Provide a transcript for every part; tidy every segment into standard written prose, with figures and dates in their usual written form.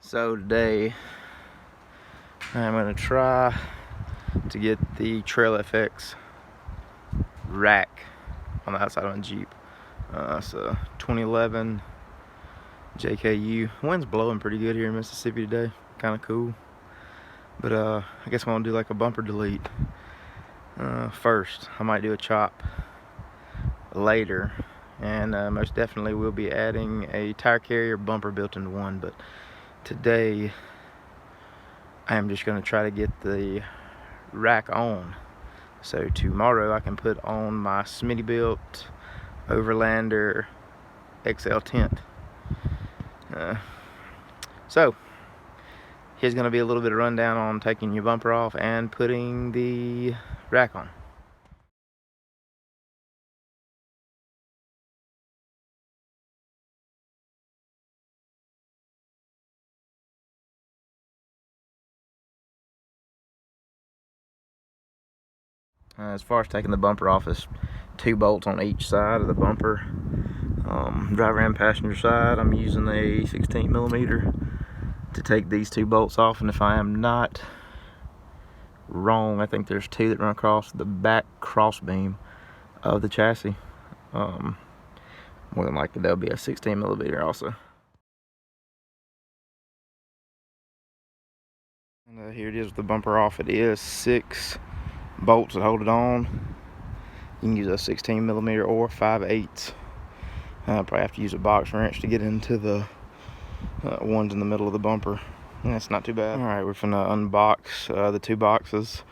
So today I'm going to try to get the TrailFx rack on the outside of a Jeep. It's a 2011 JKU. Wind's blowing pretty good here in Mississippi today. Kind of cool. But I guess I'm going to do like a bumper delete. First, I might do a chop later. And most definitely we'll be adding a tire carrier bumper built into one. But today I am just going to try to get the rack on, so tomorrow I can put on my Smittybilt Overlander XL tent. So here's going to be a little bit of rundown on taking your bumper off and putting the rack on. As far as taking the bumper off, is 2 bolts on each side of the bumper, driver and passenger side. I'm using a 16mm to take these 2 bolts off, and if I am not wrong, I think there's 2 that run across the back crossbeam of the chassis. More than likely there'll be a 16mm also. And here it is with the bumper off. It is 6 bolts that hold it on. You can use a 16mm or 5/8. Probably have to use a box wrench to get into the ones in the middle of the bumper. And that's not too bad. Alright, we're finna unbox the 2 boxes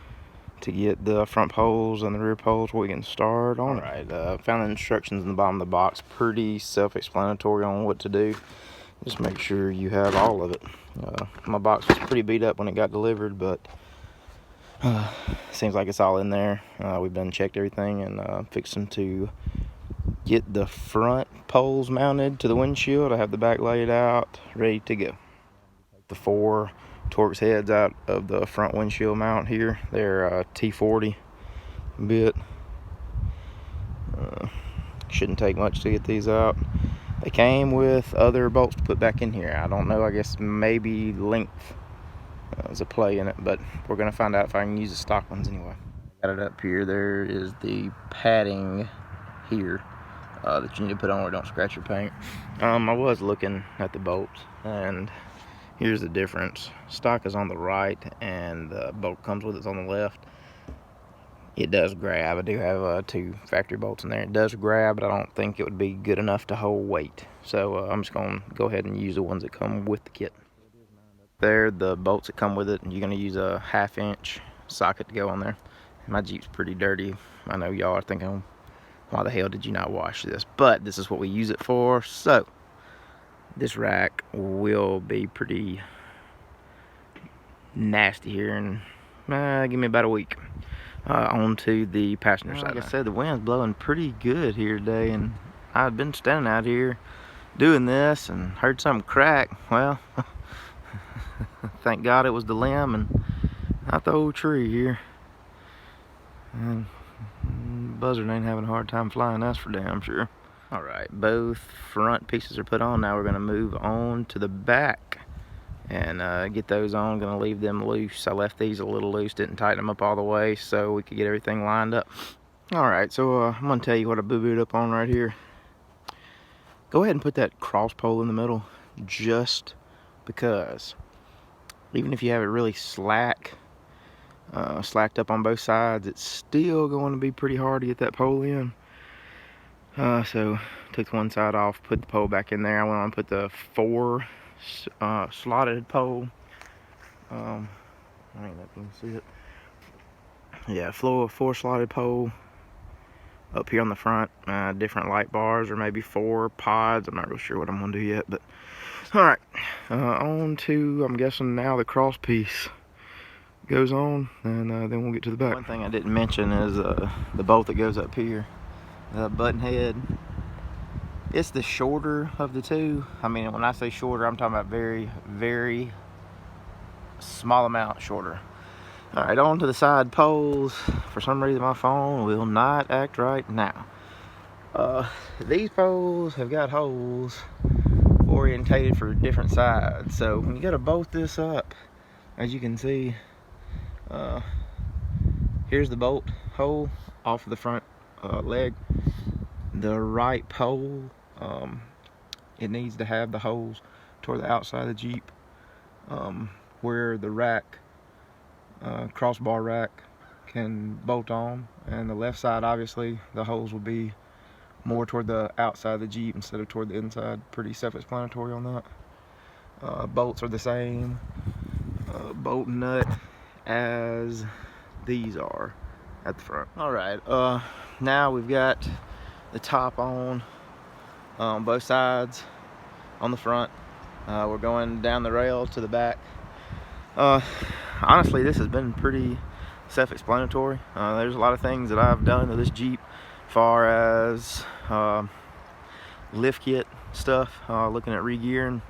to get the front poles and the rear poles so we can start on it. Alright, found the instructions in the bottom of the box. Pretty self-explanatory on what to do. Just make sure you have all of it. My box was pretty beat up when it got delivered, but seems like it's all in there. We've done checked everything and fixing to get the front poles mounted to the windshield. I have the back laid out, ready to go. The 4 Torx heads out of the front windshield mount here. They're T40 bit. Shouldn't take much to get these out. They came with other bolts to put back in here. I don't know, I guess maybe length is a play in it, but we're gonna find out if I can use the stock ones anyway. Got it up here. There is the padding here that you need to put on where it don't scratch your paint. I was looking at the bolts, and here's the difference. Stock is on the right and the bolt comes with it's on the left. It does grab. I do have 2 factory bolts in there. It does grab, but I don't think it would be good enough to hold weight. So I'm just going to go ahead and use the ones that come with the kit. There, the bolts that come with it, and you're going to use a 1/2" socket to go on there. My Jeep's pretty dirty. I know y'all are thinking, why the hell did you not wash this? But this is what we use it for. So this rack will be pretty nasty here, and give me about a week. Onto the passenger side. Like I said, the wind's blowing pretty good here today, and I've been standing out here doing this and heard something crack. Well, thank God it was the limb and not the old tree here. And buzzard ain't having a hard time flying, that's for damn sure. Alright, both front pieces are put on. Now we're going to move on to the back and get those on. Gonna leave them loose. I left these a little loose, didn't tighten them up all the way so we could get everything lined up. Alright, so I'm gonna tell you what I boo-booed up on right here. Go ahead and put that cross pole in the middle, just because even if you have it really slacked up on both sides, it's still going to be pretty hard to get that pole in. So took one side off, put the pole back in there. I went on and put the 4 slotted pole. I don't know if you can see it. Yeah, 4 slotted pole up here on the front. Different light bars, or maybe 4 pods. I'm not real sure what I'm gonna do yet, but all right. On to, I'm guessing now the cross piece goes on, and then we'll get to the back. One thing I didn't mention is the bolt that goes up here, the button head. It's the shorter of the 2. I mean, when I say shorter, I'm talking about very, very small amount shorter. Alright, on to the side poles. For some reason, my phone will not act right now. These poles have got holes orientated for different sides. So you gotta bolt this up. As you can see, here's the bolt hole off of the front leg. The right pole, it needs to have the holes toward the outside of the Jeep, where the rack, crossbar rack, can bolt on, and the left side, obviously the holes will be more toward the outside of the Jeep instead of toward the inside. Pretty self-explanatory on that. Bolts are the same bolt and nut as these are at the front. Alright, now we've got the top on both sides on the front. We're going down the rail to the back. Honestly, this has been pretty self-explanatory. There's a lot of things that I've done to this Jeep as far as lift kit stuff, looking at re-gearing,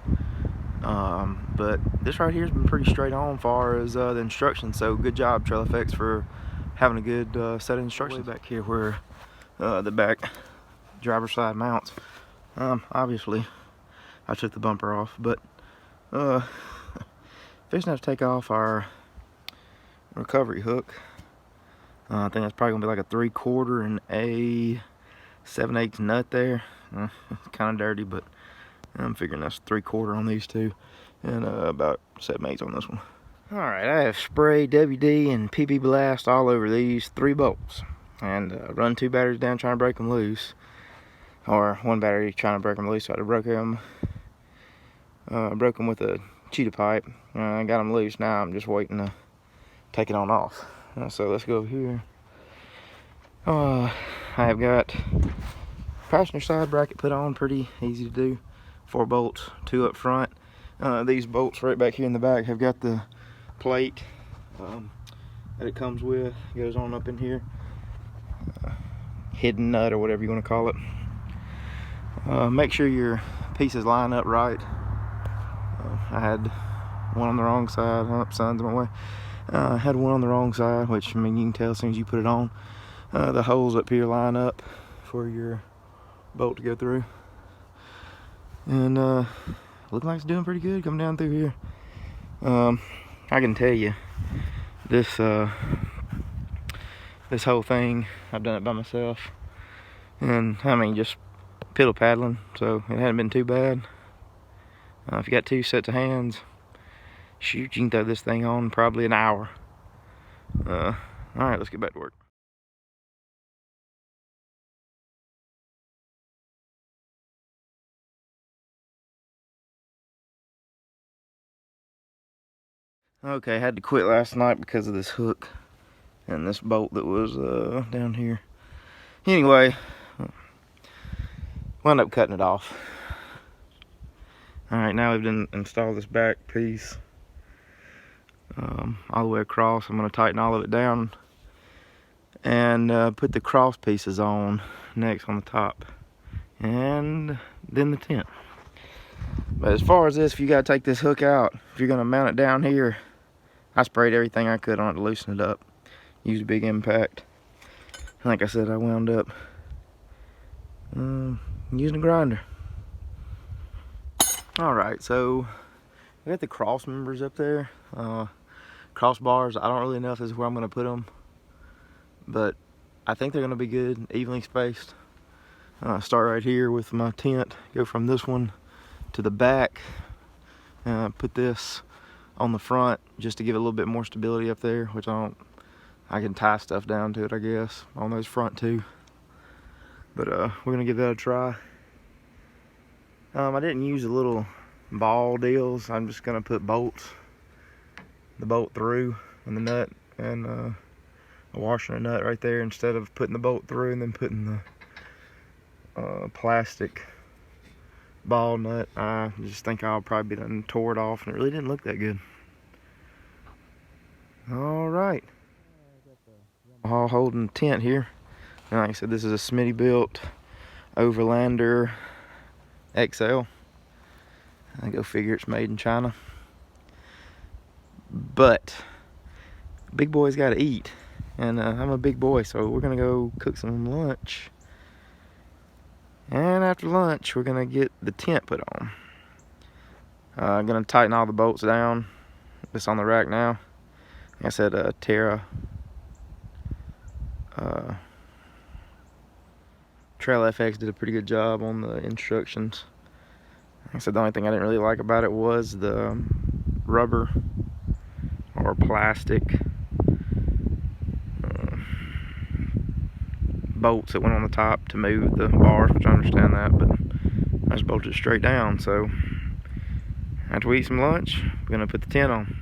but this right here has been pretty straight on as far as the instructions. So good job, TrailFx, for having a good set of instructions. Way back here where the back driver's side mounts, obviously I took the bumper off, but fixing to have to take off our recovery hook. I think that's probably gonna be like a 3/4 and a 7/8 nut there. It's kind of dirty, but I'm figuring that's 3/4 on these two, and about 7/8 on this one. Alright, I have spray WD and PB Blast all over these 3 bolts, and run 2 batteries down trying to break them loose, or 1 battery trying to break them loose. So I broke them with a cheetah pipe. I got them loose. Now I'm just waiting to take it on off. So let's go over here. I have got passenger side bracket put on, pretty easy to do. 4 bolts, 2 up front. These bolts right back here in the back have got the plate that it comes with. It goes on up in here. Hidden nut, or whatever you want to call it. Make sure your pieces line up right. I had one on the wrong side. Sun's in my way. I had one on the wrong side, which, I mean, you can tell as soon as you put it on. The holes up here line up for your bolt to go through, and looks like it's doing pretty good coming down through here. I can tell you, this whole thing, I've done it by myself, and I mean, just piddle paddling, so it hadn't been too bad. If you got 2 sets of hands, shoot, you can throw this thing on probably an hour. Alright, let's get back to work. Okay, I had to quit last night because of this hook and this bolt that was down here. Anyway, wound up cutting it off. Alright, now we've installed this back piece all the way across. I'm going to tighten all of it down and put the cross pieces on next on the top, and then the tent. But as far as this, if you got to take this hook out, if you're going to mount it down here, I sprayed everything I could on it to loosen it up. Used a big impact. Like I said, I wound up using a grinder. Alright, so I got the cross members up there. Crossbars, I don't really know if this is where I'm going to put them, but I think they're going to be good, evenly spaced. Start right here with my tent, go from this one to the back, put this on the front just to give it a little bit more stability up there, which I can tie stuff down to it, I guess, on those front two. But we're gonna give that a try. I didn't use the little ball deals. I'm just gonna put bolts, the bolt through and the nut, and a washer and a nut right there, instead of putting the bolt through and then putting the plastic ball nut. I just think I'll probably be done tore it off, and it really didn't look that good. Alright, I'll holding the tent here. And like I said, this is a Smittybilt Overlander XL. I go figure it's made in China. But big boy's got to eat, and I'm a big boy, so we're gonna go cook some lunch. And after lunch, we're gonna get the tent put on. I'm gonna tighten all the bolts down. It's on the rack now. Like I said, TrailFx did a pretty good job on the instructions. Like I said, the only thing I didn't really like about it was the rubber or plastic bolts that went on the top to move the bars, which I understand that, but I just bolted it straight down. So after we eat some lunch, we're gonna put the tent on.